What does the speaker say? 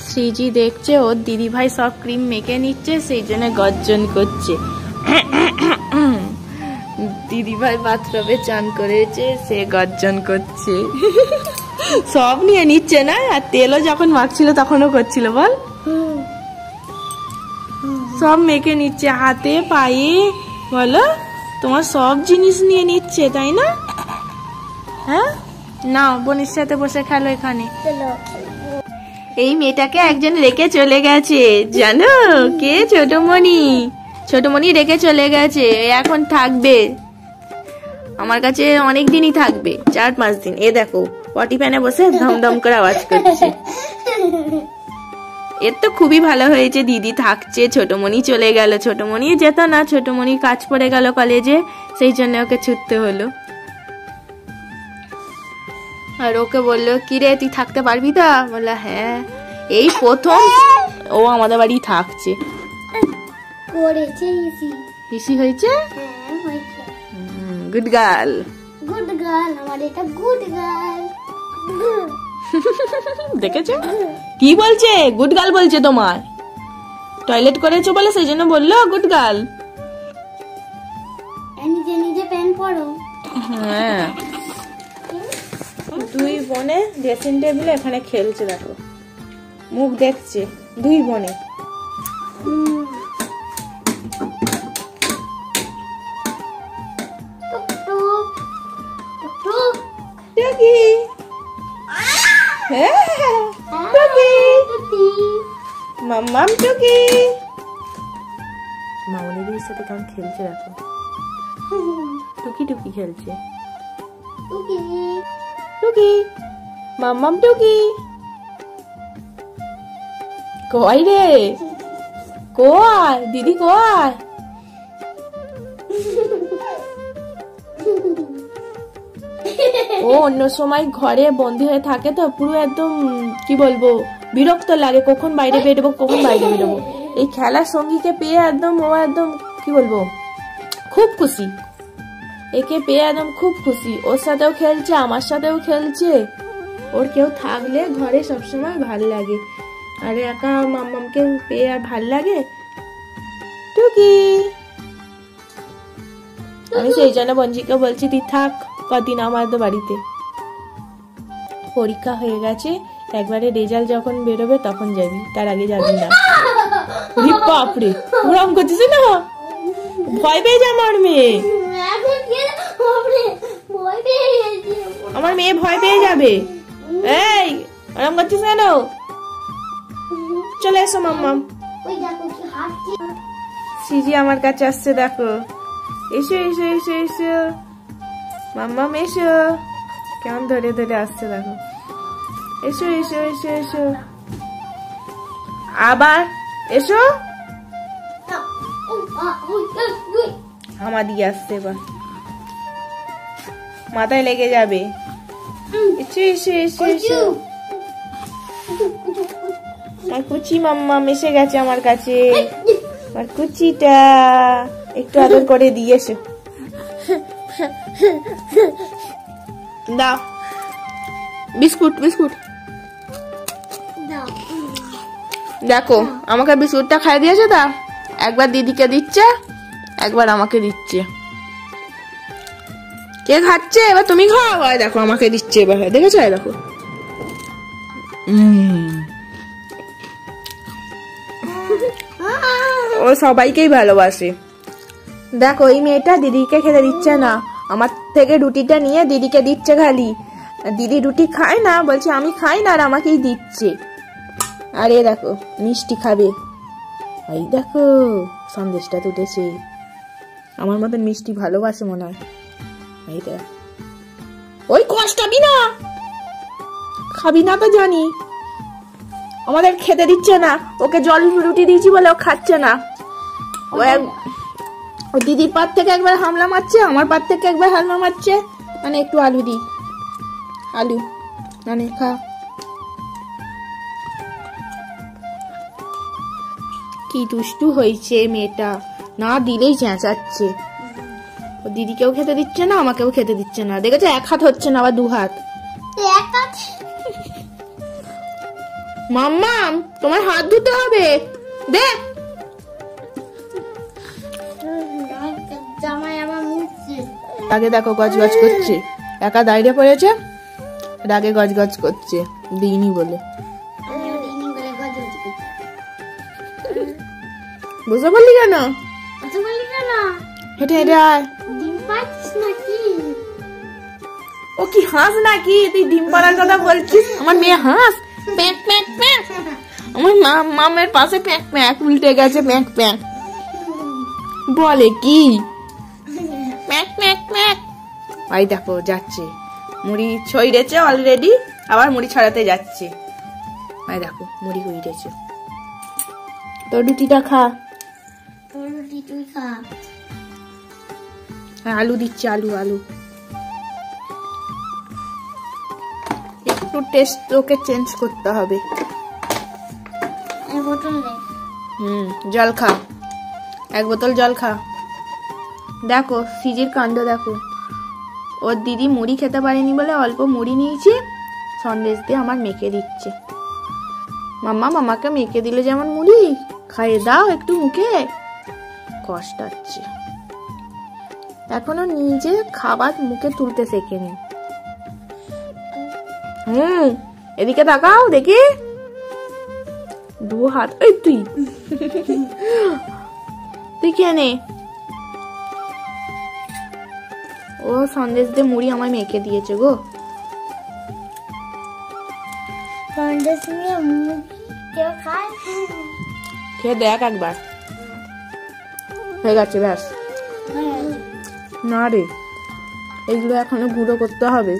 শ্রীজি দেখছে ওর দিদি ভাই সব ক্রিম মেখে নিচ্ছে, সেই জন্য গর্জন করছে। দিদি ভাই বাথরুমে চান করেছে, সে গর্জন করছে। সব নিয়ে নিচ্ছে না, আর তেলও যখন মাখছিল তখনও করছিল, বল। সব মেখে নিচ্ছে হাতে পায়ে, বলো। তোমার সব জিনিস নিয়ে নিচ্ছে, তাই না? হ্যাঁ, না বোনের সাথে বসে খেলো এখানে। এই মেয়েটাকে একজন রেখে চলে গেছে, জানো কে? ছোটমণি। ছোটমণি রেখে চলে গেছে, এখন থাকবে আমার কাছে অনেক দিনই থাকবে, 4-5 দিন। এ দেখো পটি প্যানে বসে ধমধম করে আওয়াজ করছে। এর তো খুবই ভালো হয়েছে, দিদি থাকছে, ছোটমণি চলে গেল। ছোটমণি যেত না, ছোটমণি কাজ পড়ে গেল কলেজে, সেই জন্য ওকে ছুটতে হলো। আর ওকে বললো, কিরে তুই থাকতে পারবি তো? বললো হ্যাঁ, এই প্রথম ও আমাদের বাড়ি থাকছে। হিসি হয়েছে, গুড গার্ল। গুড গার্ল, আমার এটা গুড গার্ল। দেখেছো কি বলছে? গুড গার্ল বলছে তোমার। টয়লেট করেছো বলে সেই জন্য বললো গুড গার্ল। নিজে নিজে প্যান্ট পরো। হ্যাঁ, দুই বোনে ড্রেসিং টেবিলে এখানে খেলছে, দেখো মুখ দেখছে দুই বোনে। মাম্মাম টুকি, মামনিদের সাথে কেমন খেলছে দেখো, টুকি টুকি খেলছে। টুকি টুকি, মাম্মাম টুকি। কই রে, কই দিদি, কই? ও অন্য সময় ঘরে বন্দি হয়ে থাকে তো পুরো একদম কি বলবো বিরক্ত লাগে, কখন বাইরে বেরোবো কখন বাইরে বেরোবো। এই খেলার সঙ্গীকে পেয়ে একদম ও একদম কি বলবো খুব খুশি, একে পেয়ে একদম খুব খুশি। ওর সাথেও খেলছে, আমার সাথেও খেলছে। ওর কেউ থাকলে ঘরে সবসময় ভাল লাগে, আর একা মাম্মামকে পেয়ে আর ভাল লাগে? টুকি, আমি সেই জন্য বঞ্জিকে বলছি তুই থাক কদিন আমাদের বাড়িতে। পরীক্ষা হয়ে গেছে, একবারে রেজাল্ট যখন বেরোবে তখন যাবি, তার আগে যাবি না। বাপরে ওরম করছিস না, ভয় পেয়ে যা আমার মেয়ে। আমার মেয়ে ভয় পেয়ে যাবে। এই ওরম করছিস কেন? চলে এসো মাম্মাম। সিজি আমার কাছে আসছে, দেখো। এসো এসো এসো এসো মাম্মাম, এসো। কেমন ধরে ধরে আসছে দেখো। এসো এসো এসো এসো, আবার এসো। আমার দিকে আসছে, এবার মাথায় লেগে যাবে। এসো এসো এসো এসো। আর কুচি মাম্মাম এসে গেছে আমার কাছে। আর কুচিটা একটু আদর করে দিয়ে এসো। দাও বিস্কুট, বিস্কুট দেখো আমাকে বিস্কুটটা খাইয়ে দিয়েছে, তা একবার দিদিকে দিচ্ছে, একবার আমাকে দিচ্ছে। কে খাচ্ছে? এবার তুমি খাও। দেখো আমাকে দিচ্ছে এবার, দেখেছো? দেখো ও সবাইকেই ভালোবাসে। দেখো এই মেয়েটা দিদিকে খেতে দিচ্ছে না, আমার থেকে রুটিটা নিয়ে দিদিকে দিচ্ছে খালি। দিদি রুটি খায় না, বলছে আমি খাই না, আর আমাকেই দিচ্ছে। আরে দেখো মিষ্টি খাবে, এই দেখো সন্দেশটা তুটেছে। আমার মতন মিষ্টি ভালোবাসে মনে হয়। এই দেখ, ওই কষ্টাবি না, খাবি না তো জানি। আমাদের খেতে দিচ্ছে না, ওকে জল রুটি দিয়েছি বলে ও খাচ্ছে না। ও দিদির পাত থেকে একবার হামলা মারছে, আমার পাত থেকে একবার হামলা মারছে। মানে একটু আলু দি, আলু মানে খা। কি দুষ্টু হয়েছে মেয়েটা, না দিলেই চেঁচাচ্ছে। ও দিদিকেও খেতে দিচ্ছে না, আমাকেও খেতে দিচ্ছে না। দেখেছো এক হাত হচ্ছে না, আবার 2 হাত। মাম্মাম তোমার হাত ধুতে হবে, দে। আগে দেখো গজ গজ করছে, একা দাঁড়িয়ে পড়েছে, রাগে গজ গজ করছে দিইনি বলে। বুঝতে পারলি কেন? হেঁটে হেঁটে আয়। ও কি হাঁস নাকি? তুই ডিম পাড়ার কথা বলছিস? আমার মেয়ে হাঁস? প্যাঁক প্যাঁক প্যাঁক। আমার মামের পাশে প্যাঁক প্যাঁক উল্টে গেছে, প্যাঁক প্যাঁক বলে কি? প্যাঁক প্যাঁক প্যাঁক। ভাই দেখো যাচ্ছে, মুড়ি ছইড়েছে অলরেডি, আবার মুড়ি ছড়াতে যাচ্ছে। ভাই দেখো মুড়ি হইরেছে। তোর রুটিটা খা। আলু দিচ্ছে, আলু আলু। একটু টেস্ট ওকে চেঞ্জ করতে হবে। জল খা, 1 বোতল জল খা। দেখো সিজির কাণ্ড দেখো, ওর দিদি মুড়ি খেতে পারেনি বলে অল্প মুড়ি নিয়েছি, সন্দেশ দিয়ে আমার মেখে দিচ্ছে। মাম্মা মামাকে মেখে দিলে যেমন মুড়ি খাইয়ে দাও একটু মুখে, কষ্ট হচ্ছে। এখনো নিজে খাবার মুখে তুলতে শেখেনি। এদিকে তাকাও দেখি, 2 হাত। এই তুই কেনে? ও সন্দেশ দিয়ে মুড়ি আমায় মেখে দিয়েছে গো। খেয়ে দেখ একবার, হয়ে গেছে ব্যাস। না রে, এইগুলো এখনো গুঁড়ো করতে হবে।